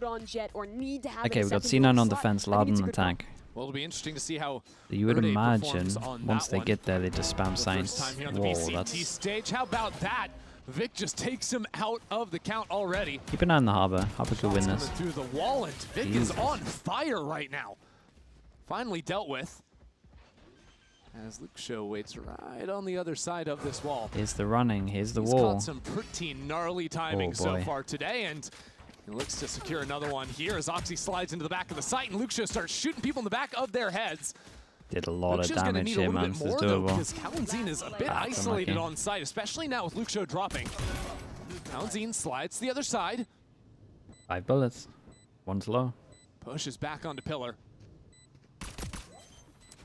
on Jet or need to have Okay, we got C9 on defense, Loud on attack. Well, it'll be interesting to see how You would Erde imagine performs on once that they one. get there, they just spam First science. time here on the Whoa, VCT that's... stage. How about that? Vic just takes him out of the count already. Keep an eye on the Harbor. Harbor could win this. Through the wall, and Vic is on fire right now. Finally dealt with. As Luke Show waits right on the other side of this wall. Here's the running. Here's the He's wall. caught some pretty gnarly timing so far today, and he looks to secure another one here as Oxy slides into the back of the site, and Luke Show starts shooting people in the back of their heads. Did a lot of damage here, man. This is doable. Because Kalenzine is a bit isolated on site, especially now with Luke Show dropping. Kalenzine slides to the other side. 5 bullets. One's low. Pushes back onto Pillar.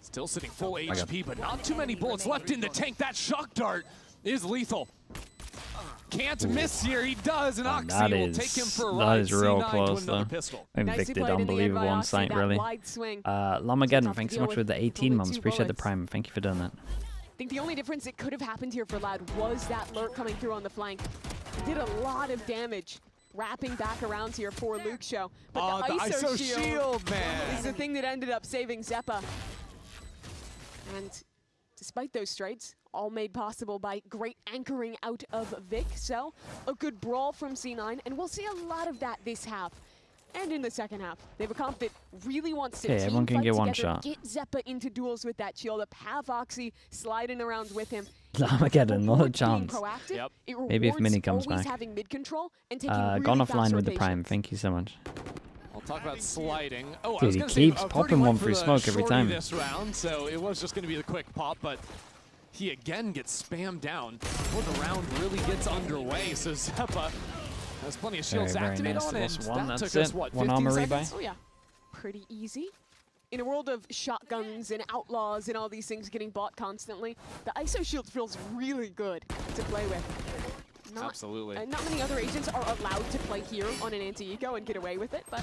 Still sitting full HP, but not too many bullets left in the tank. That shock dart is lethal. Can't miss here. He does, and Oxy will take him for a ride. That is real close, though. Pistol. Maybe Vic did unbelievable on site, really. Lamageddon, thanks so much for the 18 months. Appreciate the prime. Thank you for doing that. I think the only difference that could have happened here for Loud was that lurk coming through on the flank. He did a lot of damage, wrapping back around here for Luke Show. But the ISO shield, man, is the thing that ended up saving Zeppa. And despite those straights, all made possible by great anchoring out of Vic. So a good brawl from C9, and we'll see a lot of that this half. And in the second half, they have a comp that really wants to everyone can get one shot. Get Zeppa into duels with that shield up, have Oxy sliding around with him. Lamageddon, not a chance. Yep. Maybe if Mini comes back. Gone offline with the prime. Thank you so much. I'll talk about sliding. Oh, dude, he keeps popping one through smoke every time. This round, so it was just going to be the quick pop, but he again gets spammed down before the round really gets underway. So Zeppa has plenty of shields activated on it. That took us, what, 15 seconds? Oh, yeah. Pretty easy. In a world of shotguns and outlaws and all these things getting bought constantly, the ISO shield feels really good to play with. Absolutely. Not many other agents are allowed to play here on an anti-eco and get away with it, but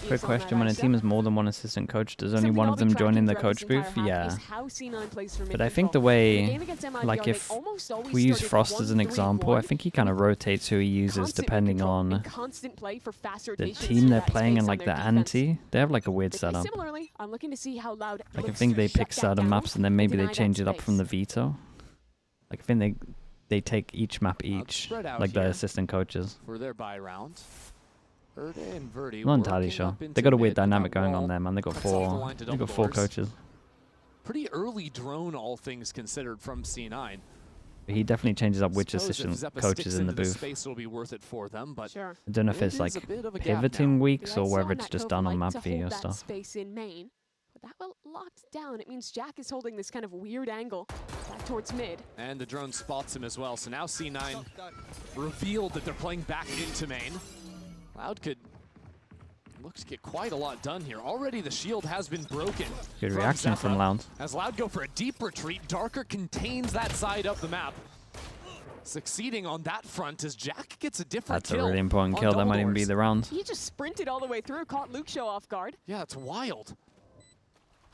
quick question, when a team has more than one assistant coach, does only one of them join in the coach booth? Yeah. But I think the way, like if we use Frost as an example, I think he kind of rotates who he uses depending on the team they're playing and like the anti. They have like a weird setup. Like I think they pick certain maps and then maybe they change it up from the veto. Like I think they take each map like the assistant coaches. For their buy round. Not entirely sure. They got a weird dynamic going on there, man. They got four coaches. Pretty early drone, all things considered, from C9. He definitely changes up which assistant coaches in the booth. Space will be worth it for them, but I don't know if it's like pivoting weeks or whether it's just done on map view or stuff. But that will locked down. It means Jack is holding this kind of weird angle back towards mid. And the drone spots him as well. So now C9 revealed that they're playing back into main. Loud could look to get quite a lot done here. Already the shield has been broken. Good reaction from Loud. As Loud go for a deep retreat, Darker contains that side of the map. Succeeding on that front as Jack gets a different kill. That's a really important kill. That might even be the round. He just sprinted all the way through, caught Luke Show off guard. Yeah, it's wild.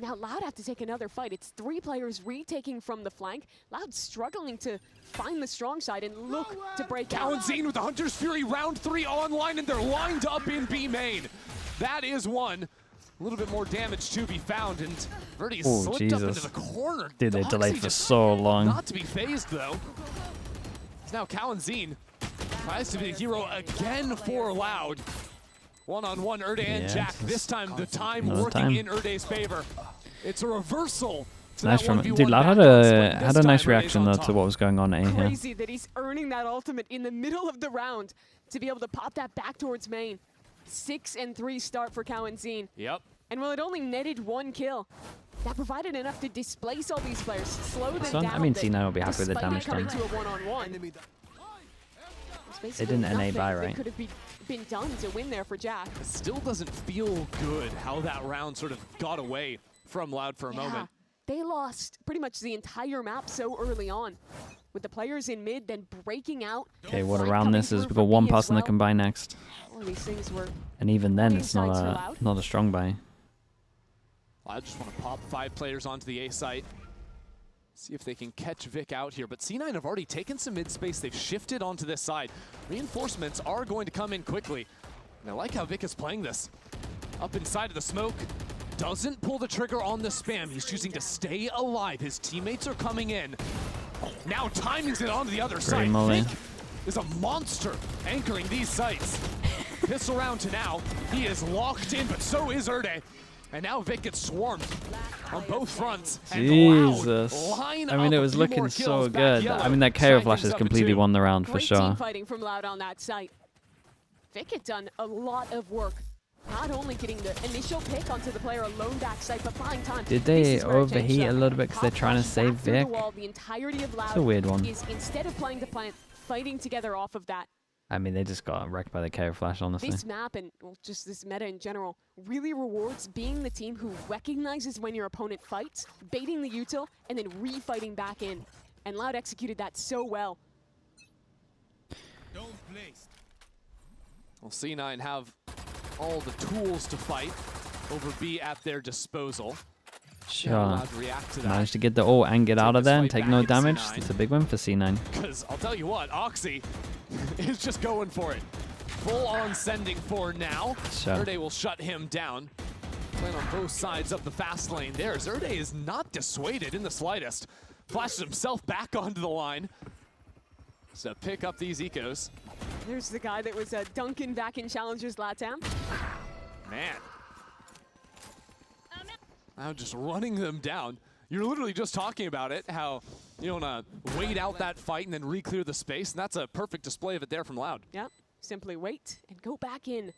Now Loud have to take another fight. It's 3 players retaking from the flank. Loud struggling to find the strong side and look to break out. Kalenzine with the Hunter's Fury, round 3 online, and they're lined up in B main. That is one. A little bit more damage to be found, and Verdi slipped up into the corner. Dude, they delayed for so long. Not to be phased, though. Now Kalenzine tries to be the hero again for Loud. One-on-one, Erde and Jack. This time, the time working in Erde's favor. It's a reversal. Nice from dude. Loud had a nice reaction though to what was going on A here. Crazy that he's earning that ultimate in the middle of the round to be able to pop that back towards main. 6-3 start for Kalenzine. Yep. And while it only netted 1 kill, that provided enough to displace all these players, slow them down. I mean, C9 will be happy with the damage done. They didn't NA buy, right? Could have been done to win there for Jack. It still doesn't feel good how that round sort of got away from Loud for a moment. They lost pretty much the entire map so early on, with the players in mid then breaking out. Okay, what a round this is. We've got 1 person that can buy next. All these things were and even then, it's not a strong buy. I just want to pop 5 players onto the A site. See if they can catch Vic out here, but C9 have already taken some mid space. They've shifted onto this side. Reinforcements are going to come in quickly. And I like how Vic is playing this. Up inside of the smoke. Doesn't pull the trigger on the spam. He's choosing to stay alive. His teammates are coming in. Now timings it onto the other side. Vic is a monster anchoring these sites. Pistol round to now. He is locked in, but so is Erde. And now Vic gets swarmed on both fronts. Jesus. I mean, it was looking so good. I mean, that KO flash has completely won the round for sure. Great team fighting from Loud on that site. Vic had done a lot of work. Not only getting the initial pick onto the player alone back site, but buying time. Did they overheat a little bit because they're trying to save Vic? It's a weird one. Instead of playing the plant, fighting together off of that. I mean, they just got wrecked by the KO flash, honestly. This map and just this meta in general really rewards being the team who recognizes when your opponent fights, baiting the util, and then refighting back in. And Loud executed that so well. Well, C9 have all the tools to fight over B at their disposal. Sure. Managed to get the ult and get out of there and take no damage. It's a big win for C9. Because I'll tell you what, Oxy is just going for it. Full on sending for now. Sure. Erde will shut him down. Playing on both sides of the fast lane there. Erde is not dissuaded in the slightest. Flashes himself back onto the line. So pick up these ecos. There's the guy that was Duncan back in Challengers LATAM. Man. Now just running them down. You're literally just talking about it, how you want to wait out that fight and then re-clear the space, and that's a perfect display of it there from Loud. Yep, simply wait and go back in.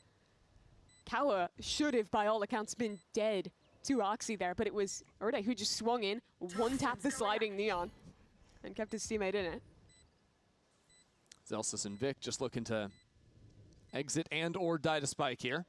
Kawa should have, by all accounts, been dead to Oxy there, but it was Erde who just swung in, one-tapped the sliding Neon, and kept his teammate in it. Zelsis and Vic just looking to exit and or die to spike here.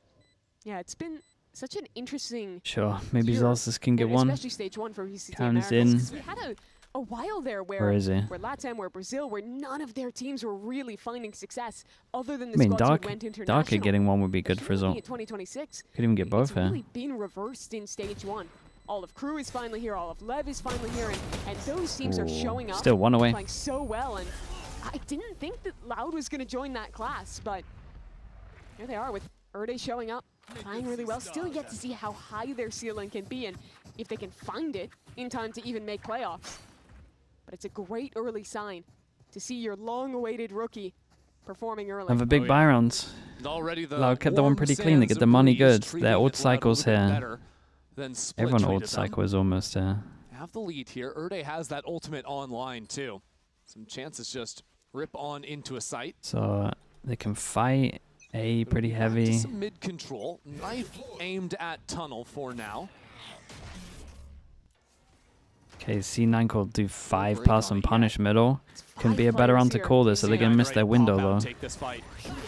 Yeah, it's been such an interesting Sure, maybe Zelsis can get one. Especially stage 1 for VCT Counts in. We had a while there where is he? Where LATAM, where Brazil, where none of their teams were really finding success other than the squads who went international. Darker getting one would be good for Zol. 2026. Could even get both here. It's really been reversed in stage 1. All of Crew is finally here, all of Lev is finally here, and those teams are showing up. Still one away. Playing so well, and I didn't think that Loud was going to join that class, but here they are with Erde showing up, playing really well. Still yet to see how high their ceiling can be and if they can find it in time to even make playoffs. But it's a great early sign to see your long-awaited rookie performing early. Have a big buy rounds. Loud kept that one pretty clean. They get the money good. Their ult cycle's here. Everyone ult cycle is almost here. Have the lead here. Erde has that ultimate online too. Some chances just rip on into a site. So they can fight A pretty heavy. Some mid control. Knife aimed at tunnel for now. Okay, C9 could do 5 pass and punish middle. Can be a better round to call this, so they're gonna miss their window though. Take this fight.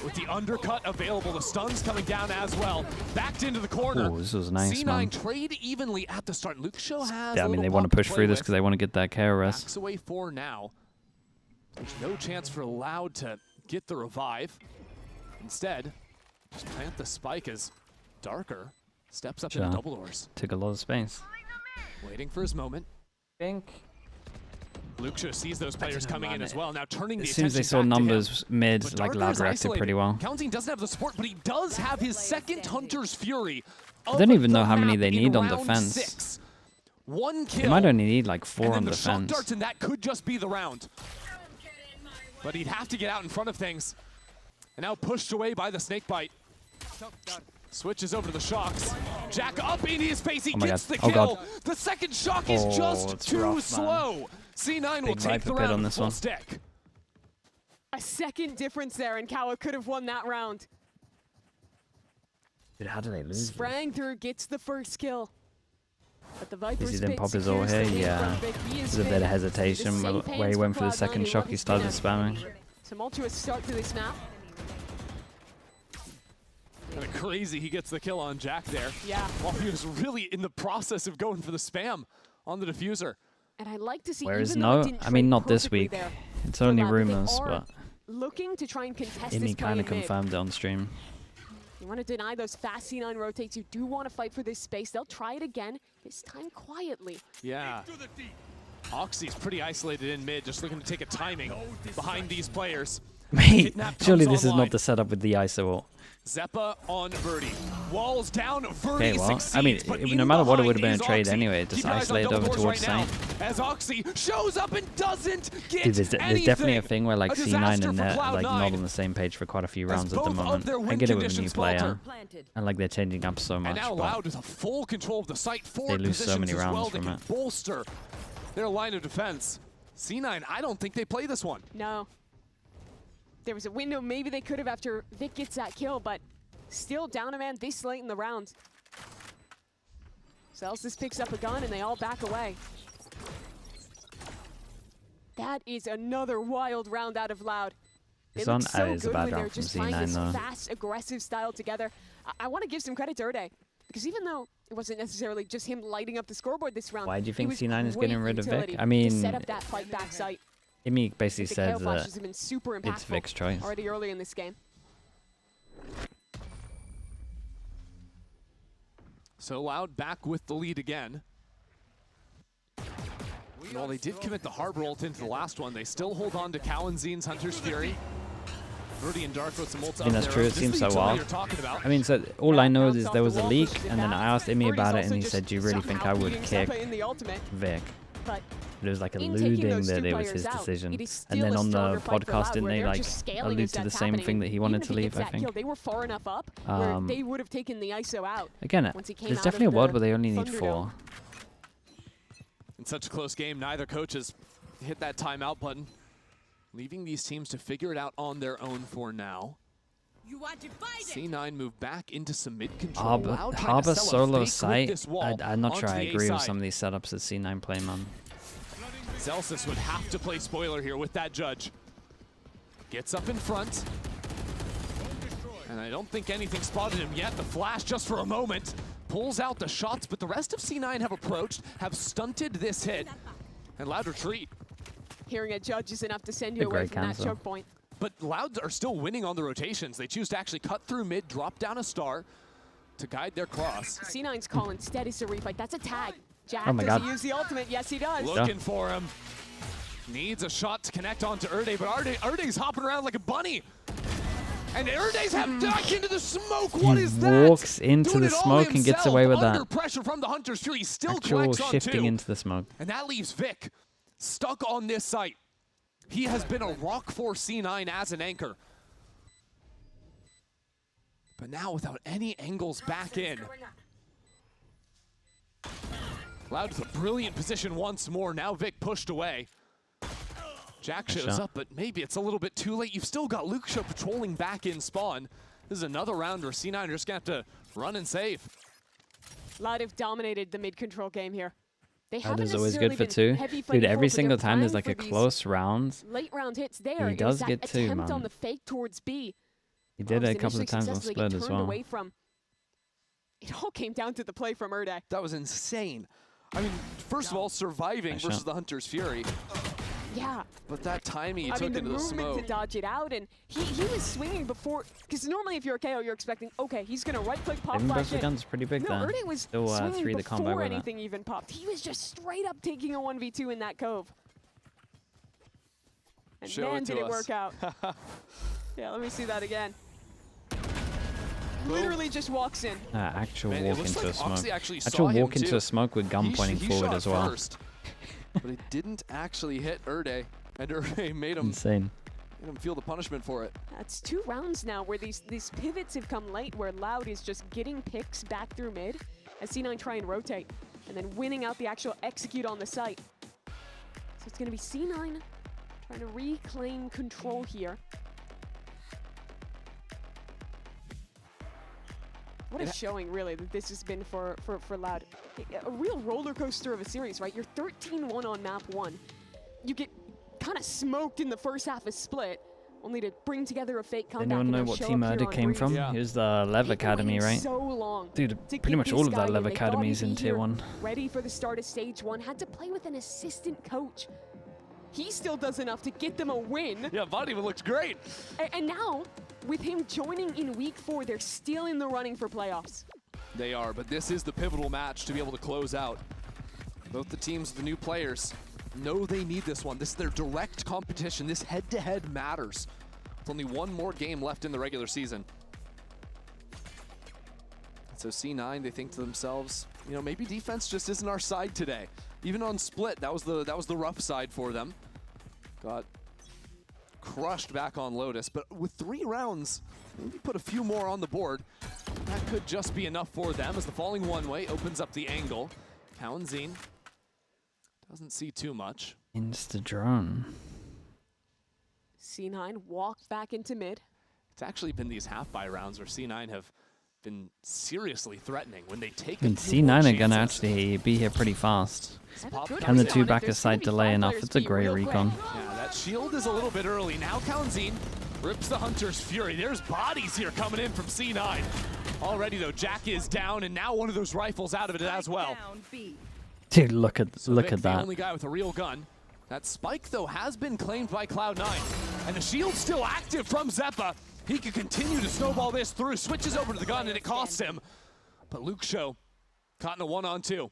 With the undercut available, the stuns coming down as well. Backed into the corner. Oh, this was nice, C9 man. trade evenly at the start. Luke Show has. Yeah, I mean they want to push through this because they want to get that KRS. Backs away for now. There's no chance for Loud to get the revive. Instead, just plant the spike as Darker steps up into double doors. Took a lot of space. Waiting for his moment. Luxo sees those players coming in as well. Now turning the attention as soon as they saw numbers mid, like Loud reacted pretty well. Counting doesn't have the support, but he does have his second Hunter's Fury. I don't even know how many they need on defense. 1 kill. They might only need like 4 on defense. Shock defense. darts, and that could just be the round. But he'd have to get out in front of things. And now pushed away by the snakebite. Switches over to the shocks. Jack up in his face. He gets the kill. The second shock is just too slow. C9 will take the round on this one. Stick. A second difference there, and Kawa could have won that round. Dude, how do they lose? Sprang through, gets the first kill. But the Viper's he didn't pop his ult here? Yeah. There's a bit of hesitation where he went for the second shock. He started spamming. Tumultuous start to this map. Kind of crazy he gets the kill on Jack there. Yeah. While he was really in the process of going for the spam on the diffuser. And I'd like to see. Whereas I mean not this week. It's only rumors, but looking to try and contest Imi this kind of confirmed it on stream. You want to deny those fast C9 rotates. You do want to fight for this space. They'll try it again, this time quietly. Yeah. Oxy's pretty isolated in mid, just looking to take a timing behind these players. Mate, surely this is not the setup with the ISO ult. Zeppa on Birdie. Walls down, Birdie Okay, well, succeeds, I mean, but no matter what, it would have been a is trade Oxy. anyway. Just Keep your eyes on isolate double over doors towards right Saint. now, as Oxy shows up and doesn't get Dude, there's definitely a thing where like A C9 disaster and for Net are like Cloud9. not on the same page for quite a few rounds at the both of moment. their I win get it with a new conditions player, falter. and like they're changing up so much, And now but Loud with a full control of the site. they Forward lose so many positions as well rounds that from can it. bolster their line of defense. C9, I don't think they play this one. No. There was a window maybe they could have after Vic gets that kill, but still down a man this late in the round. Celsius picks up a gun and they all back away. That is another wild round out of Loud. They This look one so is a good bad when they're round from just playing this C9 though. fast, aggressive style together. I want to give some credit to Erde, because even though it wasn't necessarily just him lighting up the scoreboard this round, Why do you think he was C9 is getting great rid of Vic? utility I to mean, set up that fight back site. Imi basically The said KO flashes that have been super impactful it's Vic's choice. already early in this game. So Loud back with the lead again. Well, they did commit the harbor ult into the last one. They still hold on to Kalenzin's Hunter's Fury. Birdie and Dark with some ults I mean, that's up true. there. It This seems is the so utility wild. you're talking about. I mean, so all I know is Bounce there off was the a wall, leak, pushes it and then back. I asked Imi about it, and he Birdie's said, "Do you really think I somehow would beating kick Zeppa in the ultimate, Vic?" but It was like in taking alluding those that two it was players his out, decision. it is And still then a on the stronger fight for podcast, Loud, didn't where they they're like just scaling allude as to the that's same happening. thing that he Even wanted if to he leave? gets I that kill, think. they were far enough up where they would have taken the ISO out. Again, once he came there's out definitely of a world the where they only need Thunderdome. 4. In such a close game, neither coach has hit that timeout button, leaving these teams to figure it out on their own for now. C9 move back into some mid control. Harbor solo site. site. I'm not sure I agree with some of these setups that C9 play, man. Celsius would have to play spoiler here with that judge. Gets up in front. And I don't think anything spotted him yet. The flash just for a moment. Pulls out the shots, but the rest of C9 have approached, have stunted this hit. And Loud retreat. Hearing a judge is enough to send you A away great from that cancel. choke point. But Louds are still winning on the rotations. They choose to actually cut through mid, drop down a star to guide their cross. C9's call instead is to refight. That's a tag. Jack, Oh my does God. he use the ultimate? Yes, he does. Looking for him. Needs a shot to connect onto Erde, but Erde's hopping around like a bunny. And Erde's have back into the smoke. What is that? Walks into Doing the it all smoke and gets himself, away with under that. pressure from the Hunter's Fury. Still Actual collects on shifting 2. into the smoke. And that leaves Vic stuck on this site. He has been a rock for C9 as an anchor. But now without any angles back in. Loud with a brilliant position once more. Now Vic pushed away. Jack Nice shows shot. up, but maybe it's a little bit too late. You've still got Luxio patrolling back in spawn. This is another round where C9 are just going to have to run and save. Loud have dominated the mid-control game here. They That haven't is always necessarily good for been 2. heavy Dude, fighting every forward, but single they're time there's planning like a for these close round, late round hits there. He It was does that get 2, attempt on man. the fake towards B. he did it was a couple of initially times on successfully split as turned well. away from. It all came down to the play from Erde. That was insane. I mean, first of all, surviving Nice versus shot. the Hunter's Fury. Yeah. But that timing he I took mean, the into the movement smoke. to dodge it out, and he was swinging before, because normally if you're a KO, you're expecting, okay, he's going to right-click, pop Even flash both the in. guns pretty big No, there. Erde was Still swinging 3 the combo before with it. anything even popped. He was just straight up taking a 1v2 in that cove. And Show man, it to did it us. work out. Yeah, let me see that again. Literally just walks in. Actual Man, it walk looks into like a smoke. Oxy actually saw Actual him walk into too. a smoke with gun pointing he forward shot as well. First, but it didn't actually hit Erde, and Erde made him Insane. feel the punishment for it. That's 2 rounds now where these pivots have come late, where Loud is just getting picks back through mid as C9 try and rotate, and then winning out the actual execute on the site. So it's going to be C9 trying to reclaim control here. What a showing, really, that this has been for Loud. A real roller coaster of a series, right? You're 13-1 on map 1. You get kind of smoked in the first half of split, only to bring together a fake comeback. Anyone and know then what show Team up here Erda on came Breeze. from? Yeah. It was the Lev They've been Academy, waiting right? so long Dude, to pretty get much this all of guy that Lev in. They thought Academy's he'd in be Tier here, 1. ready for the start of stage 1. Had to play with an assistant coach. He still does enough to get them a win. Yeah, Body looked great. And now, with him joining in week 4, they're still in the running for playoffs. They are, but this is the pivotal match to be able to close out. Both the teams, the new players, know they need this one. This is their direct competition. This head-to-head matters With only one more game left in the regular season. So C9, they think to themselves, you know, maybe defense just isn't our side today. Even on split, that was the rough side for them. Got crushed back on Lotus, but with 3 rounds, maybe put a few more on the board. That could just be enough for them as the falling one-way opens up the angle. Kalanzin doesn't see too much. Insta-drone. C9 walked back into mid. It's actually been these half-buy rounds where C9 have been seriously threatening when they take And C9 are gonna actually be here pretty fast. Can the 2 backer side delay enough? It's a great recon. Yeah, that shield is a little bit early. Now Kalanzin rips the Hunter's Fury. There's bodies here coming in from C9. Already though, Jack is down, and now one of those rifles out of it as well. Dude, look at Vic, that. The only guy with a real gun. That spike though has been claimed by Cloud9, and the shield's still active from Zeppa. He could continue to snowball this through, switches over to the gun, and it costs him. But Luke Show caught in a 1-on-2.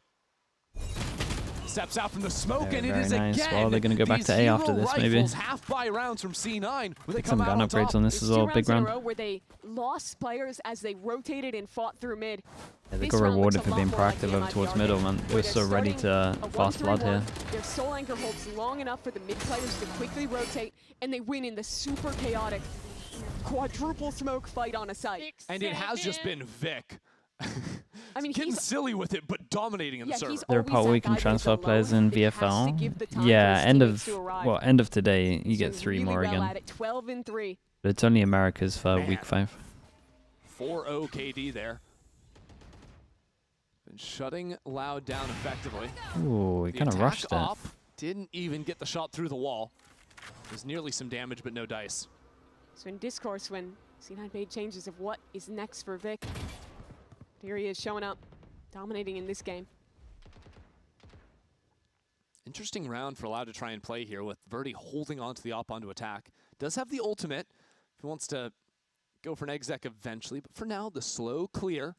Steps out from the smoke, and it is nice. again. Well, they're going to go back to A after this, maybe. Half-buy rounds from C9. Get some gun upgrades on this as well, big round. Where they lost players as they rotated and fought through mid. Yeah, they got rewarded for being proactive over towards middle, man. They were so ready to fast blood here. Their soul anchor holds long enough for the mid players to quickly rotate, and they win in the super chaotic quadruple smoke fight on a site. And it has just been Vic. I mean, getting silly with it, but dominating in the server. There are part where we can transfer players in VFL. Yeah, end of today, you get 3 more again. 12 and 3. But it's only Americas for week 5. 4-0 KD there. Been shutting Loud down effectively. Ooh, he kind of rushed it. Didn't even get the shot through the wall. There's nearly some damage, but no dice. So in Discourse, when C9 made changes of what is next for Vic, here he is showing up, dominating in this game. Interesting round for Loud to try and play here with Verdi holding on to the op onto attack. Does have the ultimate if he wants to go for an exec eventually, but for now, the slow clear.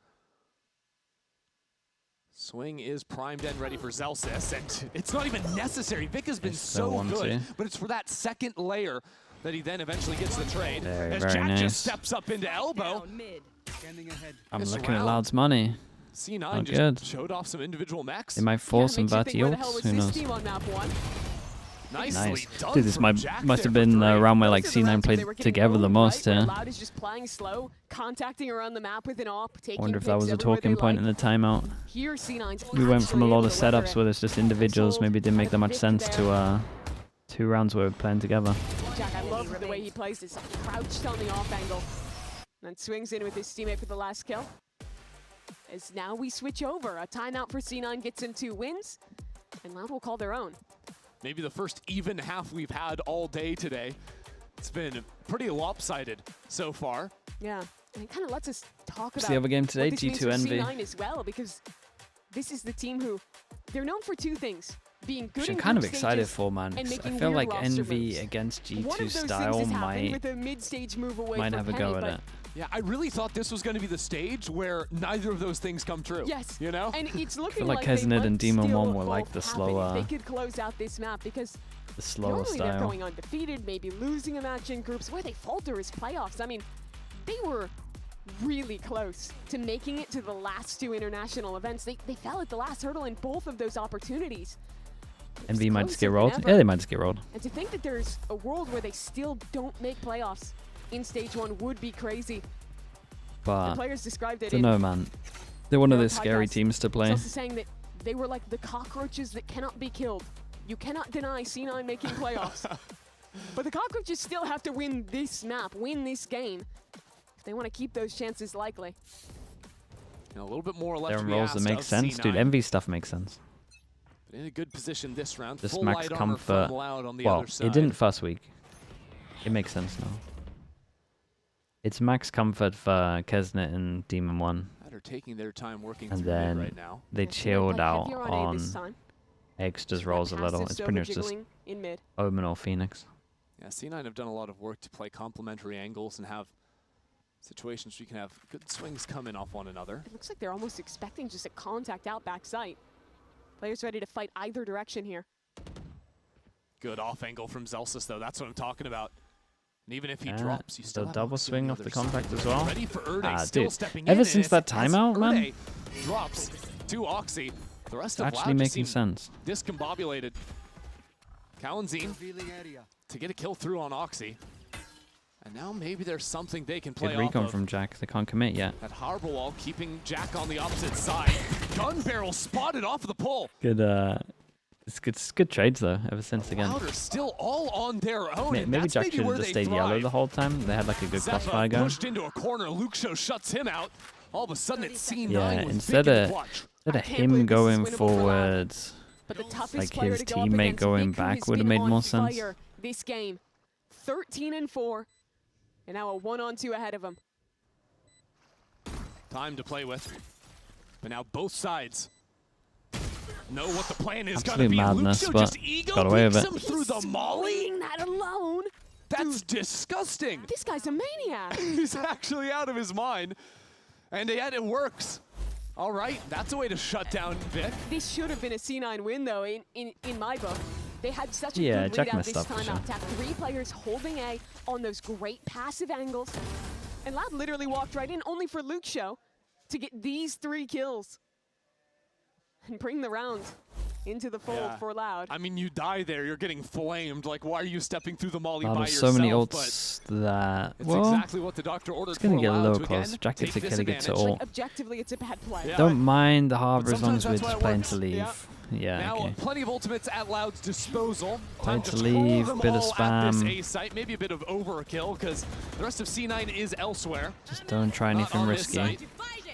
Swing is primed and ready for Zelsis, and it's not even necessary. Vic has been so good, but it's for that second layer that he then eventually gets the trade. Very Jack nice. Just steps up into elbow. I'm looking at Loud's money. C9 just showed off some individual mechs. They might force some Verti ults, who knows? Nice. Dude, this must have been the round where like C9 played together the most here. Loud is just playing slow, contacting around the map with an op, I wonder if that was a talking point in the timeout. Here, C9's We went from a lot of setups where there's just individuals, maybe it didn't make that much sense, to 2 rounds where we're playing together. Jack, I love the way he plays this, crouched on the off angle, and swings in with his teammate for the last kill. As now we switch over, a timeout for C9 gets him 2 wins, and Loud will call their own. Maybe the first even half we've had all day today. It's been pretty lopsided so far. Yeah, and it kind of lets us talk about the other game today, what this G2 means for Envy. C9 as well, because this is the team who, they're known for 2 things. Being good I'm in kind of group excited stages for, man. and I making feel weird like roster Envy moves. against One of G2 those style things has happened might with a mid-stage move away from have a Penny, go at but it. Yeah, I really thought this was going to be the stage where neither of those things come true. Yes, you know? and it's looking I feel like they Keznit might and Demon still 1 were like the both happen slower, if they could close out this map, because the slower normally they're style. going undefeated, maybe losing a match in groups. Where they falter is playoffs. I mean, they were really close to making it to the last 2 international events. They fell at the last hurdle in both of those opportunities. Envy might just get rolled. Yeah, they might just get rolled. And to think that there's a world where they still don't make playoffs in stage 1 would be crazy. But The players described it I don't know, man. They're one of the scary podcast. teams to play. It's also saying that they were like the cockroaches that cannot be killed. You cannot deny C9 making playoffs. But the cockroaches still have to win this map, win this game, if they want to keep those chances likely. And a little bit more left There to are be roles that asked make of sense, C9. dude. Envy stuff makes sense. But in a good position this round. Just Full max light armor comfort. from Loud on the Well, other side. it didn't first week. It makes sense now. It's max comfort for Keznit and Demon 1. That are taking their time working And through mid then right now. they Yeah, C9 chilled played out heavier A this on time. X just rolls a little. Passive It's pretty much silver just jiggling in mid. Omen or Phoenix. Yeah, C9 have done a lot of work to play complementary angles and have situations where you can have good swings come in off one another. It looks like they're almost expecting just a contact out back sight. Players ready to fight either direction here. Good off angle from Zelsis, though. That's what I'm talking about. And even if he drops, you still have double swing off the contact as well. Ready for Erde, Dude, ever since that timeout, man, drops to Oxy. The rest it's of actually Loud making sense. Discombobulated. Kalanzine to get a kill through on Oxy. And now maybe there's something they can play Good recon from Jack. They can't commit yet. At Harbor Wall, keeping Jack on the opposite side. Gun barrel spotted off of the pole. Good, it's good trades though. Ever since again. Loud are still all on their own. Maybe Jack should have just stayed yellow the whole time. They had like a good crossfire going. Pushed into a corner. Luke Show shuts him out. All of a sudden it's C9. Yeah, instead of him going forwards, like his teammate going back would have made more sense. This game, 13-4, and now a 1-on-2 ahead of him. Time to play with, but now both sides know what the plan is. Absolute madness, but got away with it. Through the molly. That alone. That's disgusting. This guy's a maniac. He's actually out of his mind, and yet it works. All right, that's a way to shut down Vic. This should have been a C9 win, though, in my book. They had such a good Jack lead out messed this up for time sure. out. To have 3 players holding A on those great passive angles. And Loud literally walked right in, only for Luke Show to get these 3 kills. And bring the round into the fold for Loud. I mean, you die there, you're getting flamed. Like, why are you stepping through the molly by yourself? So many ults that, it's exactly what the doctor ordered. It's gonna get a little close. Jack gets a kill, gets it all. Like, objectively, it's a bad play. Yeah. Don't mind the Harbor as long as we're just playing to leave. Yeah, now, okay. Plenty of ultimates at Loud's disposal. Time to leave, bit of spam. Site. Maybe a bit of overkill, because the rest of C9 is elsewhere. Just don't try anything risky.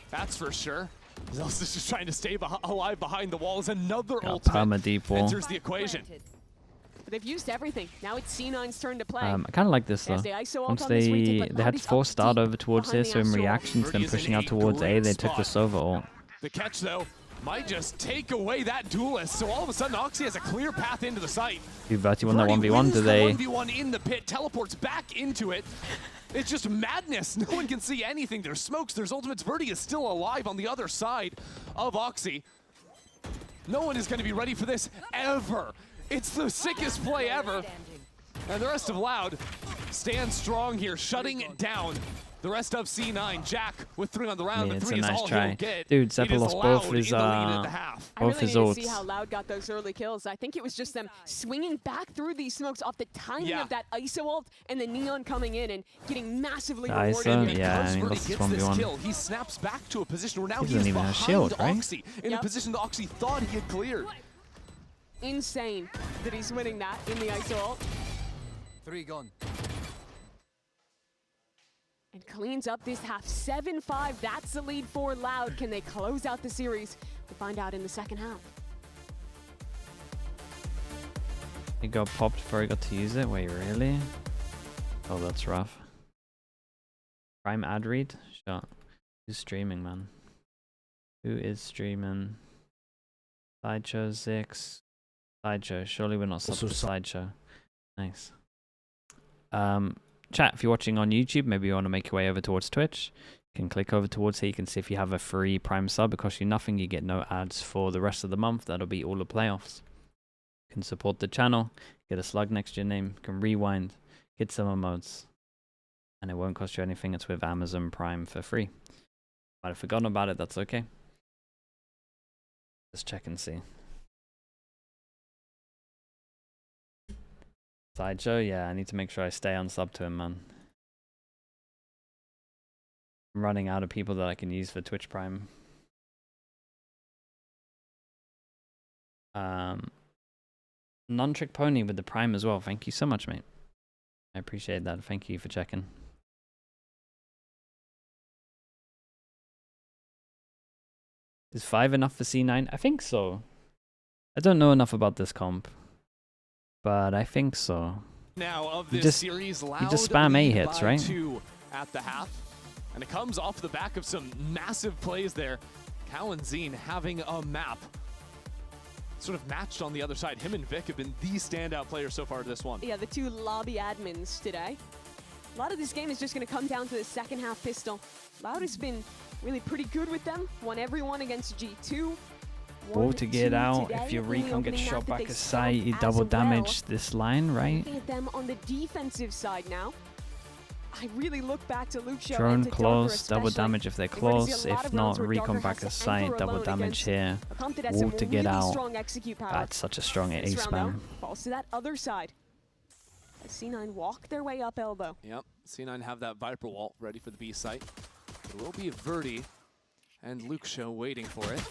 That's for sure. Zealous is just trying to stay alive behind the walls. Another ultimate perma deep wall. enters the equation. But they've used everything. Now it's C9's turn to play. I kind of like this though. Once they had to force start over towards here, so in reaction to them pushing out towards A, they took the Sova ult. The catch though might just take away that duelist. So all of a sudden Oxy has a clear path into the site. Do Verti won that 1v1? Do they? 1v1 in the pit, teleports back into it. It's just madness. No one can see anything. There's smokes, there's ultimates. Verti is still alive on the other side of Oxy. No one is going to be ready for this ever. It's the sickest play ever. And the rest of Loud stands strong here, shutting it down. The rest of C9, Jack with 3 on the round, but 3 is all he'll get. Dude, Zeppa lost both his ults. See how Loud got those early kills. I think it was just them swinging back through these smokes off the timing of that ISO ult and the Neon coming in and getting massively rewarded. Yeah, I mean, lost this 1v1. He snaps back to a position where now he doesn't even have shield, right? Oxy, in a position that Oxy thought he had cleared. Insane that he's winning that in the ISO ult. 3 gone. And cleans up this half. 7-5, that's the lead for Loud. Can they close out the series? We'll find out in the second half. He got popped before he got to use it? Wait, really? Oh, that's rough. Prime ad read? Shot. Who's streaming, man? Who is streaming? Sideshow 6. Sideshow. Surely we're not subbed to Sideshow. Nice. Chat, if you're watching on YouTube, maybe you want to make your way over towards Twitch. You can click over towards here. You can see if you have a free Prime sub. It costs you nothing. You get no ads for the rest of the month. That'll be all the playoffs. You can support the channel. Get a slug next to your name. You can rewind. Get some emotes. And it won't cost you anything. It's with Amazon Prime for free. Might have forgotten about it. That's okay. Let's check and see. Sideshow, yeah, I need to make sure I stay on sub to him, man. I'm running out of people that I can use for Twitch Prime. Non-trick pony with the Prime as well. Thank you so much, mate. I appreciate that. Thank you for checking. Is 5 enough for C9? I think so. I don't know enough about this comp, but I think so. Now of this series, Loud you just spam A hits, right? 2 at the half, and it comes off the back of some massive plays there. Kalanzine having a map sort of matched on the other side. Him and Vic have been the standout players so far this one. Yeah, the 2 lobby admins today. A lot of this game is just going to come down to the second half pistol. Loud has been really pretty good with them. Won everyone against G2. Woe to get out. If your recon gets shot back aside, you double damage this line, right? Looking at them on the defensive side now. I really look back to Luke Show Drone and to close, Darker double damage if they're close. If not, recon back of sight, double damage here. Wall to get out. That's such a strong ace spam. Falls to that other side. C9 walk their way up elbow. Yep, C9 have that Viper wall ready for the B site. It will be Verdi and Luke Show waiting for it.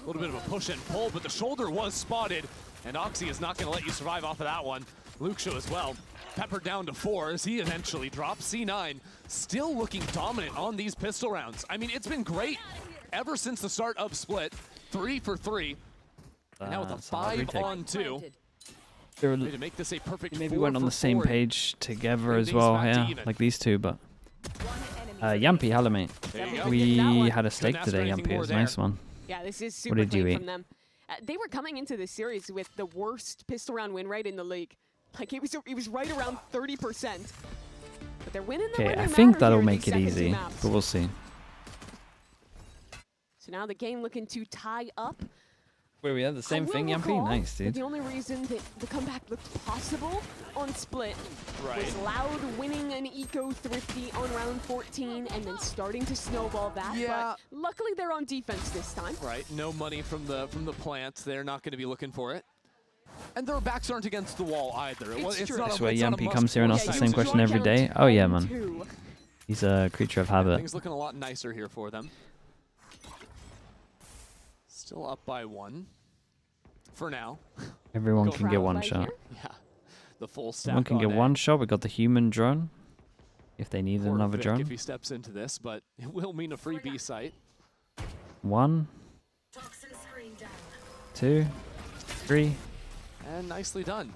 A little bit of a push and pull, but the shoulder was spotted, and Oxy is not going to let you survive off of that one. Luke Show as well. Peppered down to 4 as he eventually drops. C9 still looking dominant on these pistol rounds. I mean, it's been great ever since the start of Split. 3 for 3. And now with a 5-on-2. To make this a perfect maybe went on the same page together as well, yeah, like these two, but Yampy, hello mate. We had a steak today, Yampy. It was a nice one. Yeah, this is super clean from them. They were coming into this series with the worst pistol round win rate in the league. Like it was right around 30%. But they're winning the Okay, I think that'll make it easy, but we'll see. So now the game looking to tie up. Wait, we had the same thing, Yampy? Nice, dude. The only reason that the comeback looked possible on Split was Loud winning an Eco Thrifty on round 14 and then starting to snowball that. Yeah. But luckily they're on defense this time. Right, no money from the plant. They're not going to be looking for it. And their backs aren't against the wall either. It's true. That's why Yampy comes here and asks the same question every day. Oh yeah, man. He's a creature of habit. Things looking a lot nicer here for them. Still up by 1 for now. Everyone can get one shot. Yeah, the full stack. Everyone can get one shot. We got the human drone. If they need another drone. If he steps into this, but it will mean a free B site. 1, 2, 3. And nicely done.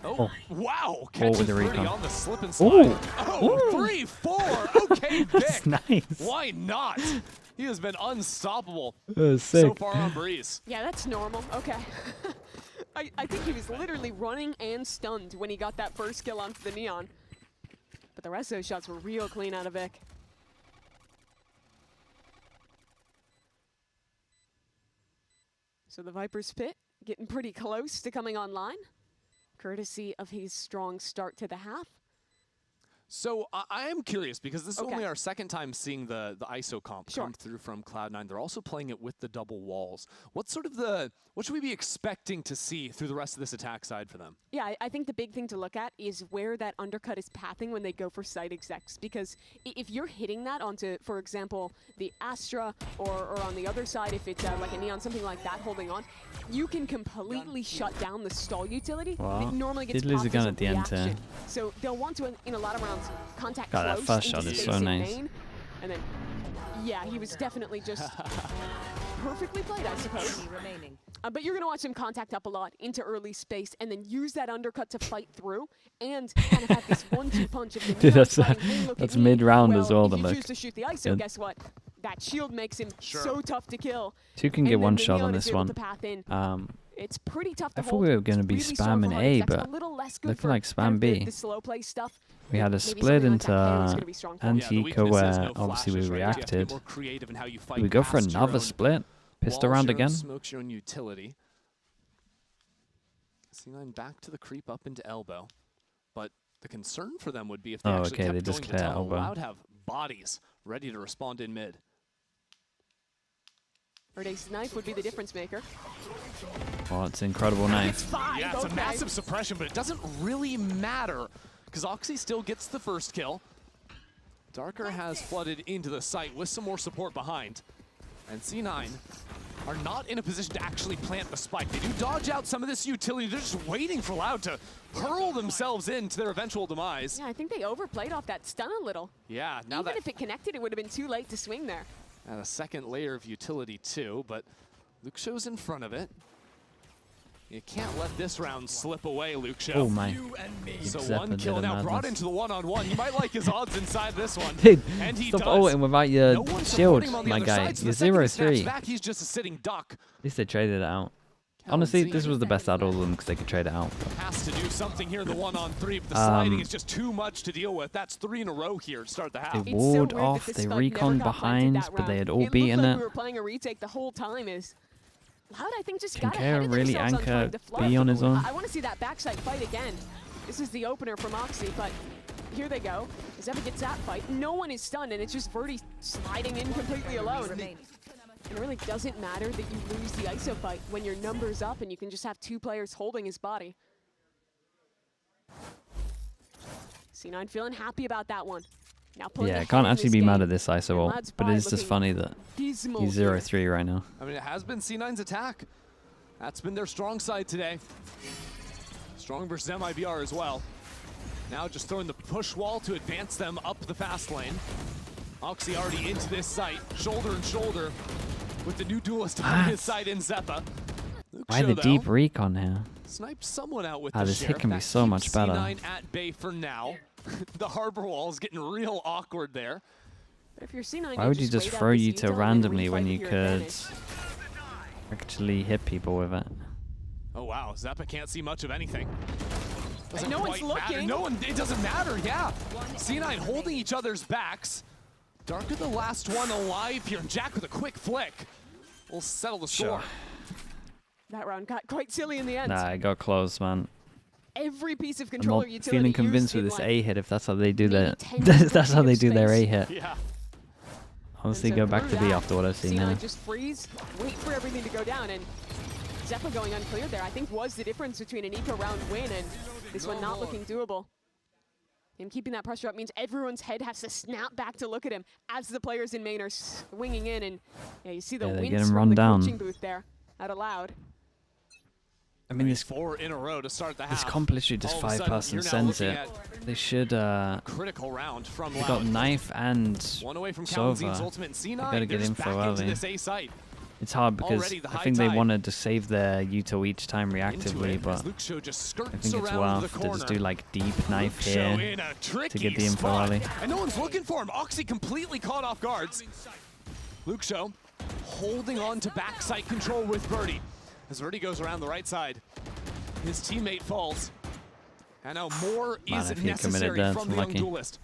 Oh, wow! Catches with the recon. On the slip and slide. Oh, 3, 4. Okay, Vic. That's nice. Why not? He has been unstoppable sick. so far on Breeze. Yeah, that's normal. Okay. I think he was literally running and stunned when he got that first kill onto the Neon. But the rest of those shots were real clean out of Vic. So the Viper's Pit getting pretty close to coming online, courtesy of his strong start to the half. So I am curious because this is only our second time seeing the ISO comp come through from Cloud9. They're also playing it with the double walls. What should we be expecting to see through the rest of this attack side for them? Yeah, I think the big thing to look at is where that undercut is pathing when they go for site execs. Because if you're hitting that onto, for example, the Astra or on the other side, if it's like a Neon, something like that holding on, you can completely shut down the stall utility. Wow. It normally gets lose a gun at the end too. So they'll want to, in a lot of rounds, contact God, close that first shot is so nice. Main, and then, yeah, he was definitely just perfectly played, I suppose. But you're going to watch him contact up a lot into early space and then use that undercut to fight through and kind of have this 1-2 punch of the Dude, that's mid-round as well. If you choose to shoot the ISO, guess what? That shield makes him so tough to kill. 2 can get one shot on this one. It's pretty tough to I thought we were going to be spamming A, but looking like spam B. The slow play stuff. We had a split into anti-eco where obviously we reacted. We go for another split? Pistol round again? Smokes your own utility. C9 back to the creep up into elbow. But the concern for them would be if they actually kept going to tunnel. Loud have bodies ready to respond in mid. Verde's knife would be the difference maker. Oh, it's an incredible knife. Yeah, it's a massive suppression, but it doesn't really matter because Oxy still gets the first kill. Darker has flooded into the site with some more support behind. And C9 are not in a position to actually plant the spike. They do dodge out some of this utility. They're just waiting for Loud to hurl themselves into their eventual demise. Yeah, I think they overplayed off that stun a little. Yeah, now even if it connected, it would have been too late to swing there. And a second layer of utility too, but Luke Show's in front of it. You can't let this round slip away, Luke Show. Oh my. So one kill now brought into the one-on-one. You might like his odds inside this one. Dude, and he stop does. ulting without your shield, my guy. You're 0-3. He's just a sitting duck. At least they traded it out. Honestly, this was the best out of all of them because they could trade it out. Has to do something here in the 1-on-3, but the sliding is just too much to deal with. That's 3 in a row here to start the half. They walled off, they reconned behind, but they had all beaten it. We were playing a retake the whole time. Loud, I think, just Can got ahead of really themselves anchor on B on his own? I want to see that backside fight again. This is the opener from Oxy, but here they go. Zeppa gets that fight. No one is stunned, and it's just Verdi sliding in completely alone. And it really doesn't matter that you lose the ISO fight when your number's up and you can just have 2 players holding his body. C9 feeling happy about that one. Now yeah, I can't actually be mad at this ISO ult, but it's just funny that he's 0-3 right now. I mean, it has been C9's attack. That's been their strong side today. Strong versus MIBR as well. Now just throwing the push wall to advance them up the fast lane. Oxy already into this site, shoulder and shoulder with the new duelist on his side in Zeppa. Why the deep recon here? Snipes someone out with the this sheriff. hit can be so much better. C9 at bay for now. The harbor wall is getting real awkward there. If you're C9, why would you just throw Yuta randomly when you could actually hit people with it? Oh wow, Zeppa can't see much of anything. No one's looking. No one, it doesn't matter, yeah. C9 holding each other's backs. Darker the last one alive here. Jack with a quick flick will settle the score. Sure. That round got quite silly in the end. Nah, it got close, man. Every piece of I'm controller not feeling convinced with this A hit if that's how they do their that's how they do their A hit. Yeah. Honestly, go back to B after what I've seen now. Just freeze, wait for everything to go down, and Zeppa going unclear there, I think, was the difference between an eco round win and this one not looking doable. Him keeping that pressure up means everyone's head has to snap back to look at him as the players in main are swinging in, and yeah, you see the winds from the coaching booth there at Aloud. I mean, this 4 in a row to start the half. This comp literally just 5-person sends it. They should. Critical round from they got Knife and one away from Sova. They better get info early. It's hard because I think they wanted to save their Yuto each time reactively, but I think it's worth to just do like deep Knife here to get the info early. And no one's looking for him. Oxy completely caught off guards. Luke Show holding on to backside control with Verdi. As Verdi goes around the right side, his teammate falls. And now more is necessary from the young duelist.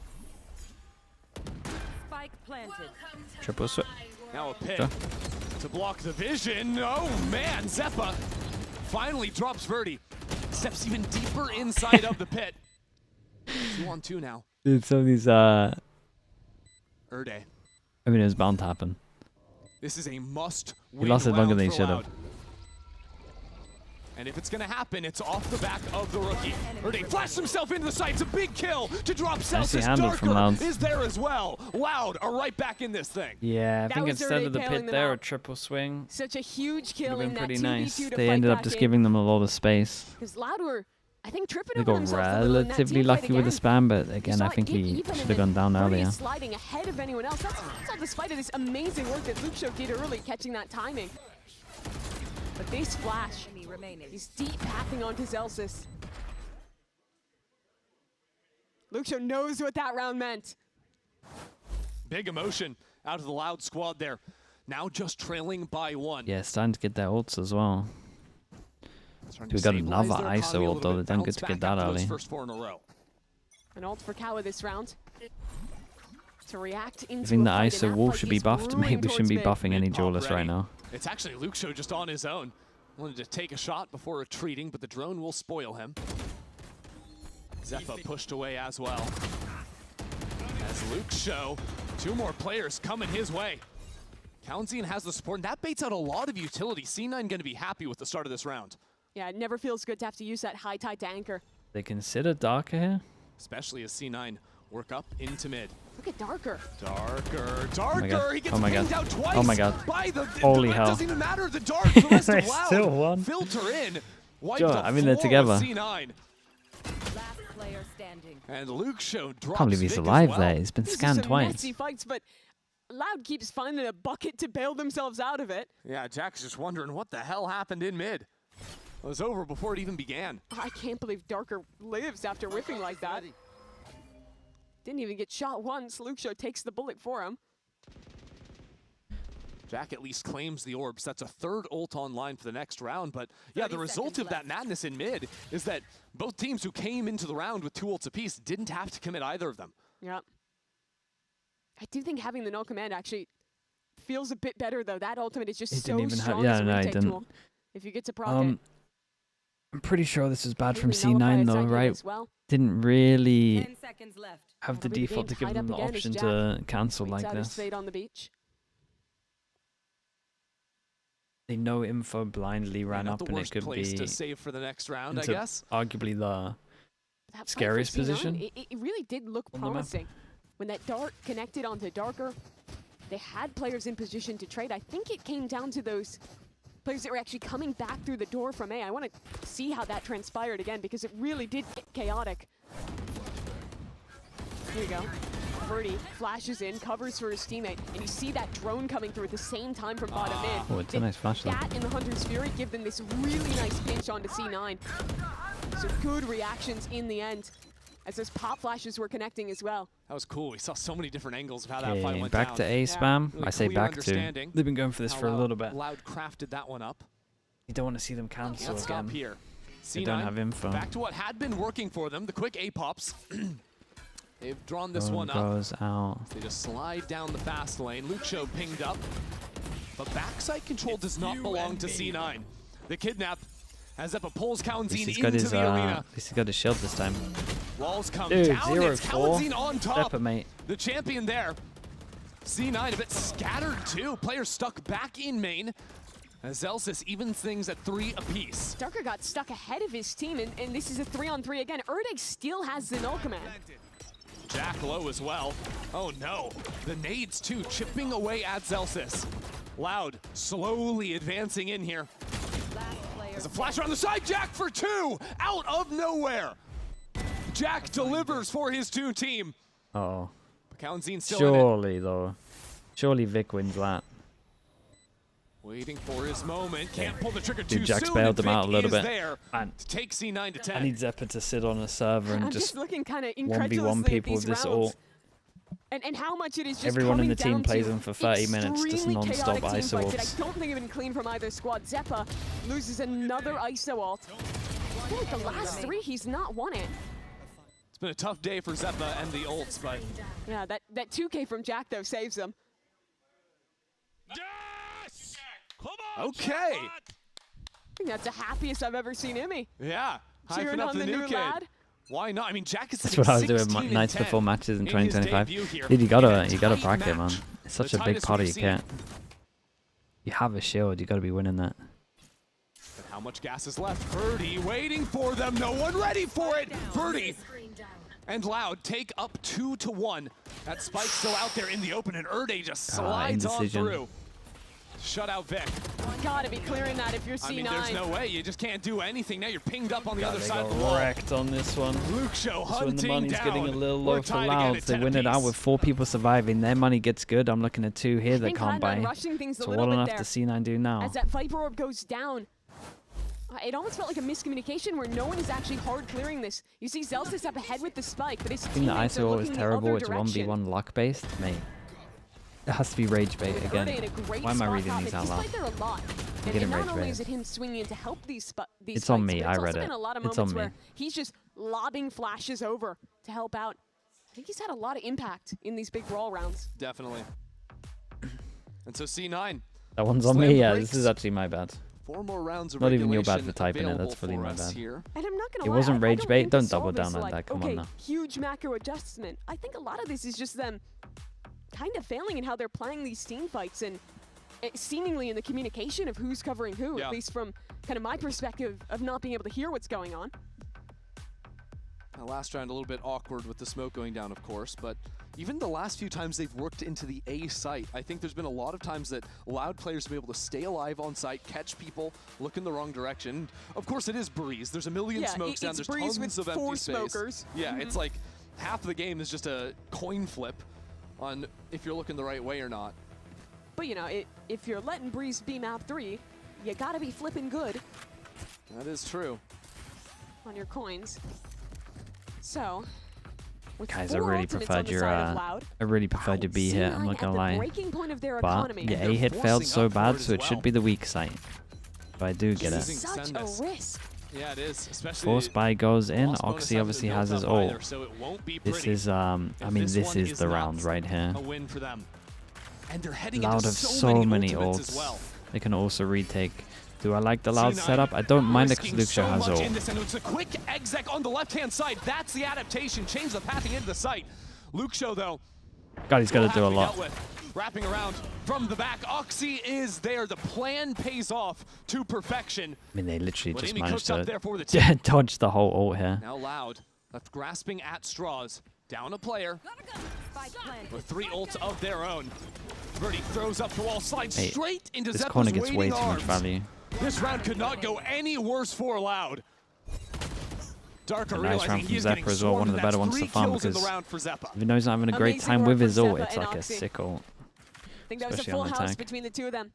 Spike planted. Triple switch. Now a pick to block the vision. Oh man, Zeppa finally drops Verdi. Steps even deeper inside of the pit. 2-on-2 now. Dude, some of these, Erde. I mean, it was bound to happen. This is a must win. He lost it longer than he should have. And if it's going to happen, it's off the back of the rookie. Erde flashed himself into the site. It's a big kill to drop Celsius. Darker is there as well. Loud are right back in this thing. Yeah, I think instead of the pit there, a triple swing. Such a huge kill in that pretty 2v2 nice. to They ended up just giving them a lot of space. Because Loud were, I think, tripping They over got themselves relatively lucky with the spam, but again, I think he should have gone down earlier. Sliding ahead of anyone else. That's all despite of this amazing work that Luke Show did early, catching that timing. But they splash. He's deep pathing onto Celsius. Luke Show knows what that round meant. Big emotion out of the Loud squad there. Now just trailing by 1. Yeah, starting to get their ults as well. We got another ISO ult though. They don't get to get that early. First 4 in a row. An ult for Kawa this round. To react into I think the ISO wall should be buffed. Maybe we shouldn't be buffing any duelists right now. It's actually Luke Show just on his own. Wanted to take a shot before retreating, but the drone will spoil him. Zeppa pushed away as well. As Luke Show, 2 more players coming his way. Kalenzian has the support, and that baits out a lot of utility. C9 going to be happy with the start of this round. Yeah, it never feels good to have to use that high tide to anchor. They consider Darker here? Especially as C9 work up into mid. Look at Darker. Darker! He gets pinged out twice. Oh my god. By the, holy hell. It doesn't even matter. The dark, the rest of Loud still won. filter in. Sure, I mean, they're together. C9. Last player standing. And Luke Show drops. Can't believe he's alive there. He's been scanned twice. Messy fights, but Loud keeps finding a bucket to bail themselves out of it. Yeah, Jack's just wondering what the hell happened in mid. It was over before it even began. I can't believe Darker lives after whiffing like that. Didn't even get shot once. Luke Show takes the bullet for him. Jack at least claims the orbs. That's a 3rd ult online for the next round. But yeah, the result of that madness in mid is that both teams who came into the round with 2 ults apiece didn't have to commit either of them. Yeah. I do think having the no command actually feels a bit better, though. That ultimate is just so strong as a retake tool. If you get to proc it. I'm pretty sure this is bad from C9 though, right? Didn't really have the default to give them the option to cancel like this. They know info blindly ran up, and it could be to save for the next round, I guess. Arguably the scariest position. It really did look promising. When that dart connected onto Darker, they had players in position to trade. I think it came down to those players that were actually coming back through the door from A. I want to see how that transpired again, because it really did get chaotic. Here you go. Verdi flashes in, covers for his teammate, and you see that drone coming through at the same time from bottom mid. Oh, it's a nice flash though. That and the Hunter's Fury give them this really nice pinch onto C9. So good reactions in the end, as those pop flashes were connecting as well. That was cool. We saw so many different angles of how that fight went back down. To A spam. Really I say back to. They've been going for this for a little bit. Loud crafted that one up. You don't want to see them cancel Let's again. stop here. They don't have info. Back to what had been working for them, the quick A pops. They've drawn this one up. Goes out. They just slide down the fast lane. Lucio pinged up. But backside control does not belong to C9. The kidnap as Zeppa pulls Kalanzin into the arena. At least he's got his shield this time. Walls come Dude, down. 0-4. It's Kalanzin on top. Zeppa, mate. The champion there. C9 a bit scattered too. Players stuck back in main. As Zelsys evens things at 3 apiece. Darker got stuck ahead of his team, and this is a 3-on-3 again. Erdeg still has the null command. Jack low as well. Oh no, the nades too, chipping away at Zelsys. Loud, slowly advancing in here. There's a flash on the side, Jack for 2, out of nowhere. Jack delivers for his 2 team. Uh-oh. Kalanzin still Surely, though. Surely Vic wins that. Waiting for his moment, can't pull the trigger too Jack's soon. bailed him out a little bit. There to take C9 to 10. I need Zeppa to sit on a server and just looking kind of 1v1 people with this ult. And how much it is just everyone in the team down plays them for 30 minutes, just non-stop ISO ults. I don't think have been clean from either squad. Zeppa loses another ISO ult. I feel like the last 3, he's not won it. It's been a tough day for Zeppa and the ults, but yeah, that 2K from Jack though saves him. Yes! Okay. I think that's the happiest I've ever seen Immy. Yeah, cheering on the new lad. Why not? I mean, Jack is that's what I was doing nights before matches in 2025. Dude, you gotta bracket, man. It's such a big part of your kit. You have a shield, you gotta be winning that. But how much gas is left? Verdi waiting for them. No one ready for it. Verdi and Loud take up 2-1. That spike's still out there in the open, and Erde just slides on through. Shut out Vic. Gotta be clearing that if you're C9. I mean, there's no way. You just can't do anything. Now you're pinged up on the other side of the wall. Wrecked on this one. Lucio hunting when the money's down. getting a little low for Loud, they win it out with 4 people surviving. Their money gets good. I'm looking at 2 here that can't buy. So what on earth does C9 do now? As that Viper Orb goes down, it almost felt like a miscommunication where no one is actually hard clearing this. You see Zelsys up ahead with the spike, but his teammates are looking the other direction. It's 1v1 luck based, mate. It has to be rage bait again. Why am I reading these out loud? I'm getting rage bait. Not only is it him swinging in to help these it's on me. I read it. It's on me. He's just lobbing flashes over to help out. I think he's had a lot of impact in these big brawl rounds. Definitely. And so C9. That one's on me. Yeah, this is actually my bad. 4 more rounds of not even your bad for typing it. That's fully my bad. And I'm not gonna it lie, wasn't rage bait. Don't double down on that. Come on now. Huge macro adjustment. I think a lot of this is just them kind of failing in how they're playing these team fights and seemingly in the communication of who's covering who, at least from kind of my perspective of not being able to hear what's going on. Last round a little bit awkward with the smoke going down, of course, but even the last few times they've worked into the A site, I think there's been a lot of times that Loud players have been able to stay alive on site, catch people, look in the wrong direction. Of course it is Breeze. There's a million smokes down. There's Breeze tons with of empty 4 space. smokers. Yeah, it's like half of the game is just a coin flip on if you're looking the right way or not. But you know, if you're letting Breeze be map 3, you gotta be flipping good. That is true. On your coins. So, guys, I really preferred your B hit. I'm not gonna lie. But your A hit failed so bad, so it should be the weak site. But I do get it. Such a risk. Yeah, it is. Especially Force buy goes in. Oxy obviously has his ult. This is I mean, this is the round right here. And they're heading Loud into have so many ults. as well. They can also retake Do I like the Loud setup? I don't mind it because Lucio has ult. It's a quick exec on the left-hand side. That's the adaptation. Change the pathing into the site. Lucio, though. God, he's got to do a lot. Wrapping around from the back. Oxy is there. The plan pays off to perfection. I mean, they literally just managed to the dodge the whole ult here. Now Loud, left grasping at straws. Down a player with 3 ults of their own. Birdie throws up the wall, slides straight into This Zeppa's corner gets way waiting too much arms. value. This round could not go any worse for Loud. Darker Nice round from Zeppa as well, one of the better ones to farm because even though he's not having a great time with his ult, it's like a sick ult. I think that was a full house between the two of them.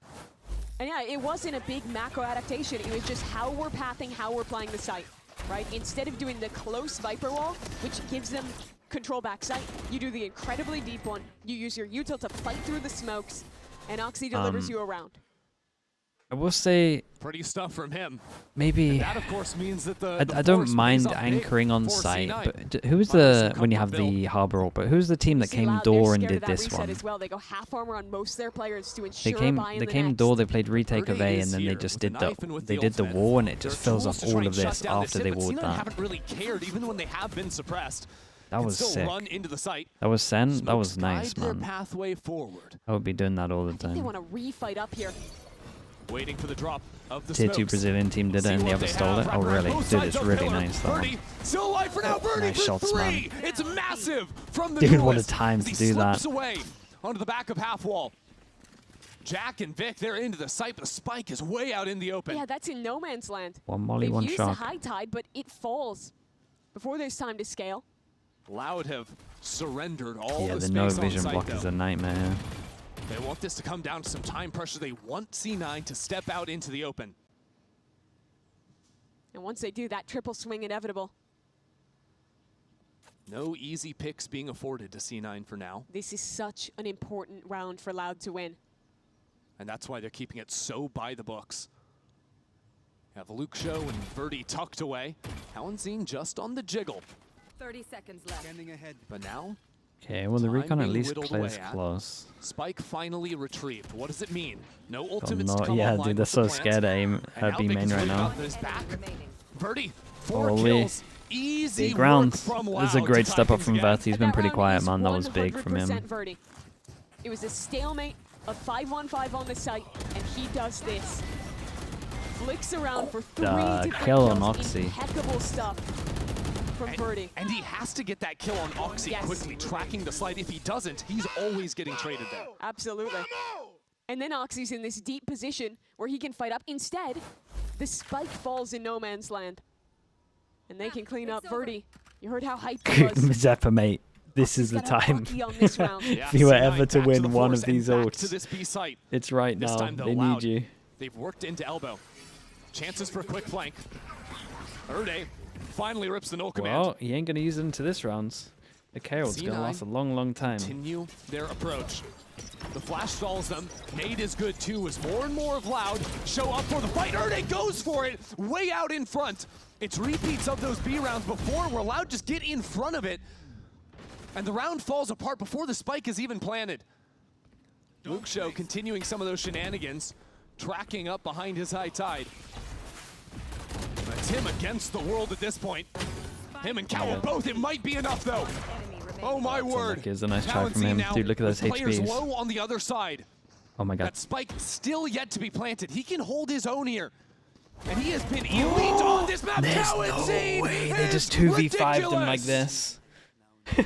And yeah, it wasn't a big macro adaptation. It was just how we're pathing, how we're playing the site, right? Instead of doing the close Viper wall, which gives them control backside, you do the incredibly deep one. You use your util to fight through the smokes, and Oxy delivers you around. I will say, pretty stuff from him. Maybe that of course means that I don't mind anchoring on site, but who's the when you have the harbor ult? But who's the team that came door and did this one? As well. They go half armor on most of their players to they came door. They played retake of A, and then they just did the wall, and it just fills up all of this after they walled that. Haven't really cared even when they have been suppressed. That was sick. That was Sen. That was nice, man. I would be doing that all the time. They want to refight up here. Waiting for the drop of the Tier 2 Brazilian team did it and the other stole it. Oh, really? Dude, it's really nice, that one. Still alive for now. Birdie nice shots, man. It's massive from the Dude, what a time to do that. Away onto the back of half wall. Jack and Vic, they're into the site, but the spike is way out in the open. Yeah, that's in no man's land. One molly, one shot. They've used the high tide, but it falls before there's time to scale. Loud have surrendered all the no vision block is a nightmare. They want this to come down to some time pressure. They want C9 to step out into the open. And once they do, that triple swing inevitable. No easy picks being afforded to C9 for now. This is such an important round for Loud to win. And that's why they're keeping it so by the books. Have Lucio and Verdi tucked away. Kalanzine just on the jiggle. 30 seconds left. Standing ahead. But now... Okay, well, the recon at least plays close. Spike finally retrieved. What does it mean? No ultimates to come yeah, online. Dude, they're so scared at B main right now. Verdi, 4 kills. Easy ground. This is a great step up from Verti. He's been pretty quiet, man. That was big from him. Verdi. It was a stalemate of 5-1-5 on the site, and he does this. Flicks around for 3 different kill on kills. Oxy. Impeccable stuff. From Birdie. And he has to get that kill on Oxy quickly, tracking the slide. If he doesn't, he's always getting traded there. Absolutely. And then Oxy's in this deep position where he can fight up. Instead, the spike falls in no man's land. And they can clean up Birdie. You heard how hyped he was. Zeppa, mate. This is the time. If you were ever to win one of these ults, it's right now. They need you. They've worked into elbow. Chances for a quick flank. Erde finally rips the null command. Well, he ain't gonna use it into this round. The K.O.'s gonna last a long, long time. Continue their approach. The flash stalls them. Nade is good too as more and more of Loud show up for the fight. Erde goes for it, way out in front. It's repeats of those B rounds before where Loud just get in front of it. And the round falls apart before the spike is even planted. Lucio continuing some of those shenanigans, tracking up behind his high tide. It's him against the world at this point. Him and Cowl both. It might be enough though. Oh my word! It's a nice try from him. Dude, look at those HPs. Low on the other side. Oh my god. That spike still yet to be planted. He can hold his own here. And he has been elite on this map. There's no way they just 2v5'd him like this.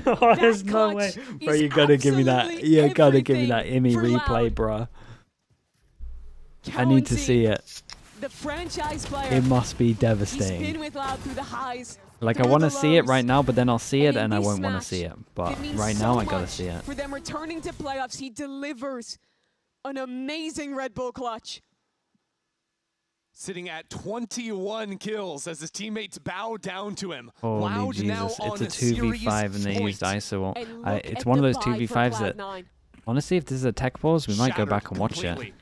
Oh, there's no way. Bro, you gotta give me that. You gotta give me that Immy replay, bro. I need to see it. The franchise player. It must be devastating. He's been with Loud through the highs. Like, I want to see it right now, but then I'll see it and I won't want to see it. But right now, I gotta see it. For them returning to playoffs, he delivers an amazing Red Bull clutch. Sitting at 21 kills as his teammates bow down to him. Holy Jesus, it's a 2v5 and they used ISO. It's one of those 2v5s that, honestly, if this is a tech pause, we might go back and watch it.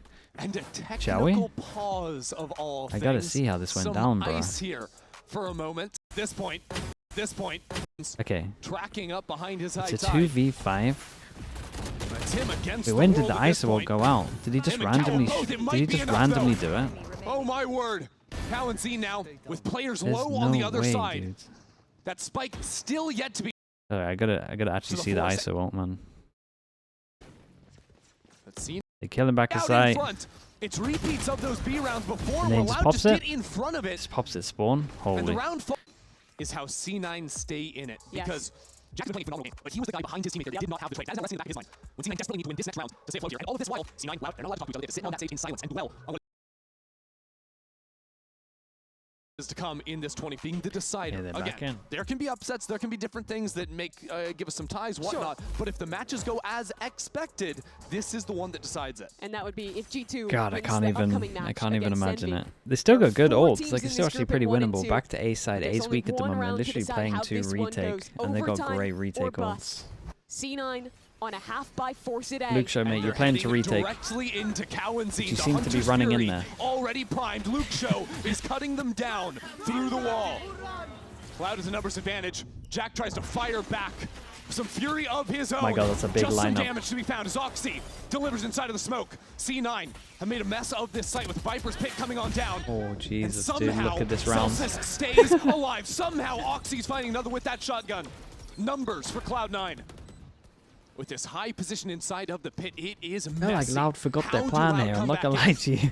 Shall we? Pause of all I gotta see how this went down, bro. Ice here for a moment. This point. Okay. Tracking up behind his high it's a 2v5. Wait, when did the ISO go out? Did he just randomly? Did he just randomly do it? Oh my word. Kalanzine now with players low on the other side. Dude. That spike still yet to be. I gotta actually see the ISO ult, man. They kill him back aside. It's repeats of those B rounds before. And then we're allowed pops to it. get in front of it. Just pops it spawn. Holy. And the round is how C9 stay in it. Because Jack's been playing a phenomenal game, but he was the guy behind his teammate there. He did not have the trade. That is now resting in the back of his mind. When C9 desperately need to win this next round to stay afloat here. And all of this while, C9 loud and not allowed to talk to each other. They have to sit on that stage in silence and dwell on what is to come in this 20, being the decider. Again, there can be upsets, there can be different things that make give us some ties, whatnot. But if the matches go as expected, this is the one that decides it. And that would be if G2. God, I can't even imagine it. They still got good ults. Like, it's still actually pretty winnable. Back to A side. A's weak at the moment. They're literally playing 2 retake, and they got great retake ults. C9 on a half by force it. Luke Show, mate, you're playing to retake. Directly into Kalanzine. You seem to be running in there. Already primed. Luke Show is cutting them down through the wall. Cloud has a numbers advantage. Jack tries to fire back. Some fury of his own. Oh my god, that's a big lineup. Some damage to be found as Oxy delivers inside of the smoke. C9 have made a mess of this site with Viper's Pit coming on down. Oh Jesus, and dude, look at this round. Celsius stays alive. Somehow Oxy's finding another with that shotgun. Numbers for Cloud9. With this high position inside of the pit, it is messy. Like Loud forgot their plan here. I'm not gonna lie to you.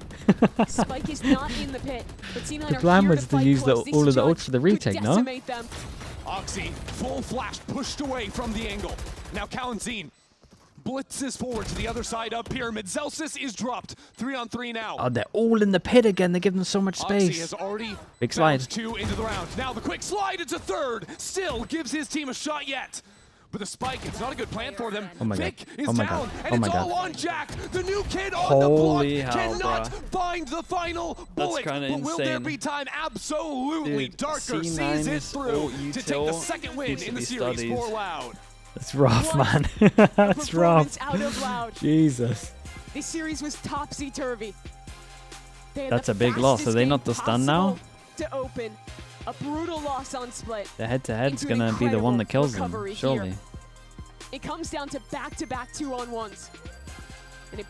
Spike is not in the pit, but C9 the plan was to use all of the ults for the retake, no? Oxy, full flash, pushed away from the angle. Now Kalanzine blitzes forward to the other side of Pyramid. Celsius is dropped. 3-on-3 now. Oh, they're all in the pit again. They give them so much space. Oxy has already big slide. 2 into the round. Now the quick slide, it's a third. Still gives his team a shot yet. But the spike, it's not a good plan for them. Oh my Vic god. is Oh my down, god. and Oh my it's god. all on Jack. The new kid on Holy the block hell, cannot bruh. find the final bullet. But will there be time? Absolutely. Dude, Darker sees it through to take the second win in the series for Loud. That's rough, man. That's rough. Out of Loud. Jesus. This series was topsy-turvy. That's a big loss. Are they not the stun now? To open. A brutal loss on split. The head-to-head's gonna be the one that kills them, surely. It comes down to back-to-back 2-on-1s.